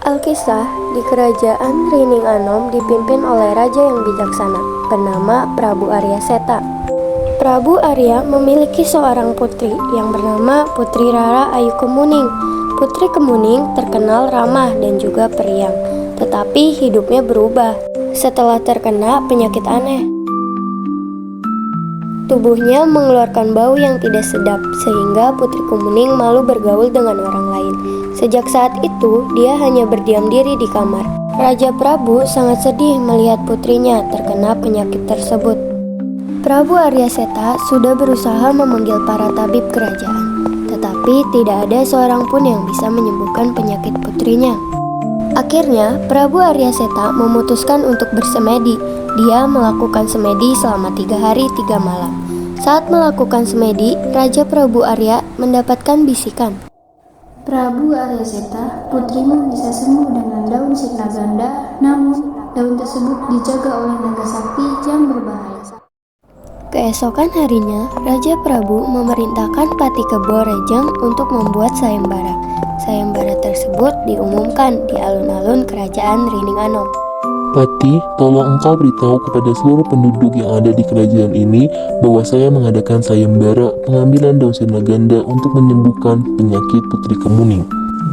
Alkisah di kerajaan Rining Anom dipimpin oleh raja yang bijaksana bernama Prabu Arya Seta. Prabu Arya memiliki seorang putri yang bernama Putri Rara Ayu Kemuning. Putri Kemuning terkenal ramah dan juga periang, tetapi hidupnya berubah setelah terkena penyakit aneh. Tubuhnya mengeluarkan bau yang tidak sedap sehingga Putri Kemuning malu bergaul dengan orang lain. Sejak saat itu, dia hanya berdiam diri di kamar. Raja Prabu sangat sedih melihat putrinya terkena penyakit tersebut. Prabu Arya Seta sudah berusaha memanggil para tabib kerajaan, tetapi tidak ada seorang pun yang bisa menyembuhkan penyakit putrinya. Akhirnya, Prabu Arya Seta memutuskan untuk bersemedi. Dia melakukan semedi selama 3 hari 3 malam. Saat melakukan semedi, Raja Prabu Arya mendapatkan bisikan. Prabu Arya Seta, putrimu bisa sembuh dengan daun sirna ganda, namun daun tersebut dijaga oleh naga sakti yang berbahaya. Keesokan harinya, Raja Prabu memerintahkan Pati Kebo Rejang untuk membuat sayembara. Sayembara tersebut diumumkan di alun-alun kerajaan Rining Anom. Pati, tolong engkau beritahu kepada seluruh penduduk yang ada di kerajaan ini bahwa saya mengadakan sayembara pengambilan daun sirna ganda untuk menyembuhkan penyakit Putri Kemuning.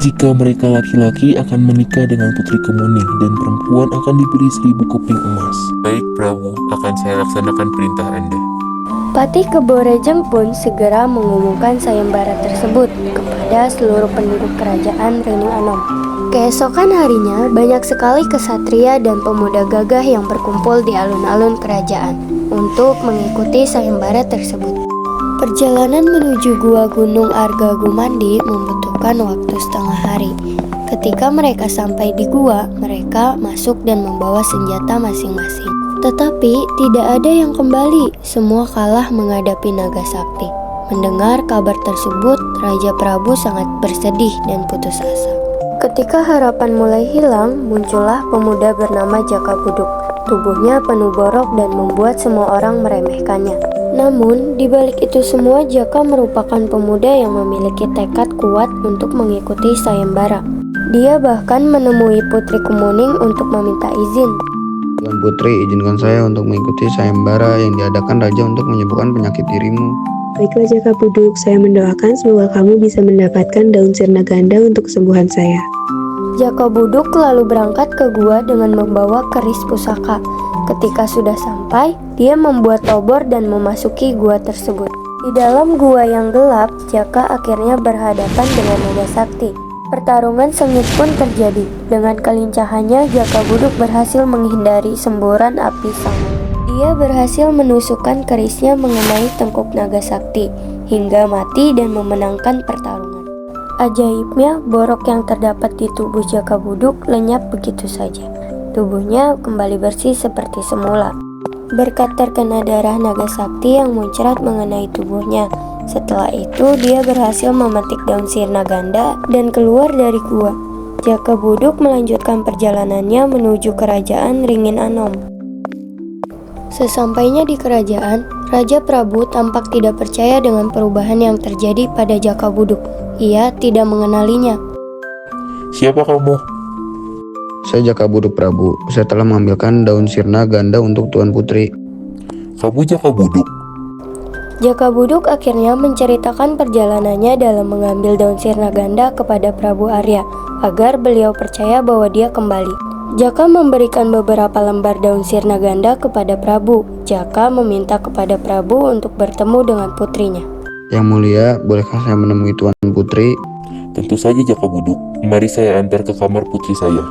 Jika mereka laki-laki akan menikah dengan Putri Kemuning dan perempuan akan diberi 1000 keping emas. Baik Prabu, akan saya laksanakan perintah Anda. Pati Kebo Rejang pun segera mengumumkan sayembara tersebut kepada seluruh penduduk kerajaan Rining Anom. Keesokan harinya, banyak sekali kesatria dan pemuda gagah yang berkumpul di alun-alun kerajaan untuk mengikuti sayembara tersebut. Perjalanan menuju Gua Gunung Arga Gumandi membutuhkan waktu setengah hari. Ketika mereka sampai di gua, mereka masuk dan membawa senjata masing-masing. Tetapi tidak ada yang kembali, semua kalah menghadapi naga sakti. Mendengar kabar tersebut, Raja Prabu sangat bersedih dan putus asa. Ketika harapan mulai hilang, muncullah pemuda bernama Jaka Buduk. Tubuhnya penuh borok dan membuat semua orang meremehkannya. Namun, di balik itu semua, Jaka merupakan pemuda yang memiliki tekad kuat untuk mengikuti sayembara. Dia bahkan menemui Putri Kemuning untuk meminta izin. Tuan Putri, izinkan saya untuk mengikuti sayembara yang diadakan Raja untuk menyembuhkan penyakit dirimu. Baiklah Jaka Buduk, saya mendoakan semoga kamu bisa mendapatkan daun sirna ganda untuk kesembuhan saya. Jaka Buduk lalu berangkat ke gua dengan membawa keris pusaka. Ketika sudah sampai, dia membuat obor dan memasuki gua tersebut. Di dalam gua yang gelap, Jaka akhirnya berhadapan dengan naga sakti. Pertarungan sengit pun terjadi. Dengan kelincahannya, Jaka Buduk berhasil menghindari semburan api sama. Dia berhasil menusukkan kerisnya mengenai tengkuk naga sakti hingga mati dan memenangkan pertarungan. Ajaibnya, borok yang terdapat di tubuh Jaka Buduk lenyap begitu saja. Tubuhnya kembali bersih seperti semula. Berkat terkena darah naga sakti yang muncrat mengenai tubuhnya. Setelah itu, dia berhasil memetik daun sirna ganda dan keluar dari gua. Jaka Buduk melanjutkan perjalanannya menuju kerajaan Rining Anom. Sesampainya di kerajaan, Raja Prabu tampak tidak percaya dengan perubahan yang terjadi pada Jaka Buduk. Ia tidak mengenalinya. Siapa kamu? Saya Jaka Buduk Prabu. Saya telah mengambilkan daun sirna ganda untuk Tuan Putri. Kamu Jaka Buduk? Jaka Buduk akhirnya menceritakan perjalanannya dalam mengambil daun sirna ganda kepada Prabu Arya agar beliau percaya bahwa dia kembali. Jaka memberikan beberapa lembar daun sirna ganda kepada Prabu. Jaka meminta kepada Prabu untuk bertemu dengan putrinya. Yang mulia, bolehkah saya menemui Tuan Putri? Tentu saja Jaka Buduk. Mari saya antar ke kamar putri saya.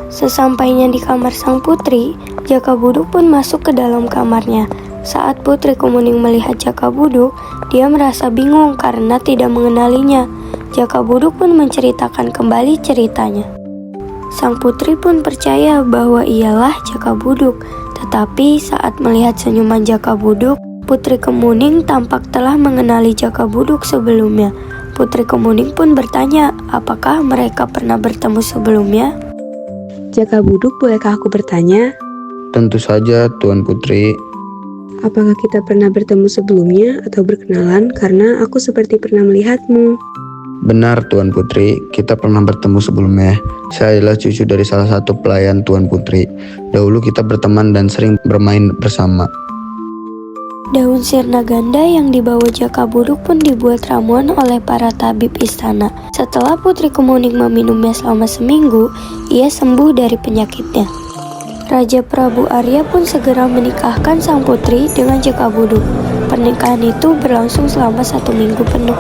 Sesampainya di kamar sang putri, Jaka Buduk pun masuk ke dalam kamarnya. Saat Putri Kemuning melihat Jaka Buduk, dia merasa bingung karena tidak mengenalinya. Jaka Buduk pun menceritakan kembali ceritanya. Sang putri pun percaya bahwa ialah Jaka Buduk. Tetapi saat melihat senyuman Jaka Buduk, Putri Kemuning tampak telah mengenali Jaka Buduk sebelumnya. Putri Kemuning pun bertanya, apakah mereka pernah bertemu sebelumnya? Jaka Buduk, bolehkah aku bertanya? Tentu saja, Tuan Putri. Apakah kita pernah bertemu sebelumnya atau berkenalan? Karena aku seperti pernah melihatmu. Benar Tuan Putri, kita pernah bertemu sebelumnya. Saya adalah cucu dari salah satu pelayan Tuan Putri. Dahulu kita berteman dan sering bermain bersama. Daun sirna ganda yang dibawa Jaka Buduk pun dibuat ramuan oleh para tabib istana. Setelah Putri Kemuning meminumnya selama seminggu, ia sembuh dari penyakitnya. Raja Prabu Arya pun segera menikahkan sang putri dengan Jaka Buduk. Pernikahan itu berlangsung selama 1 minggu penuh.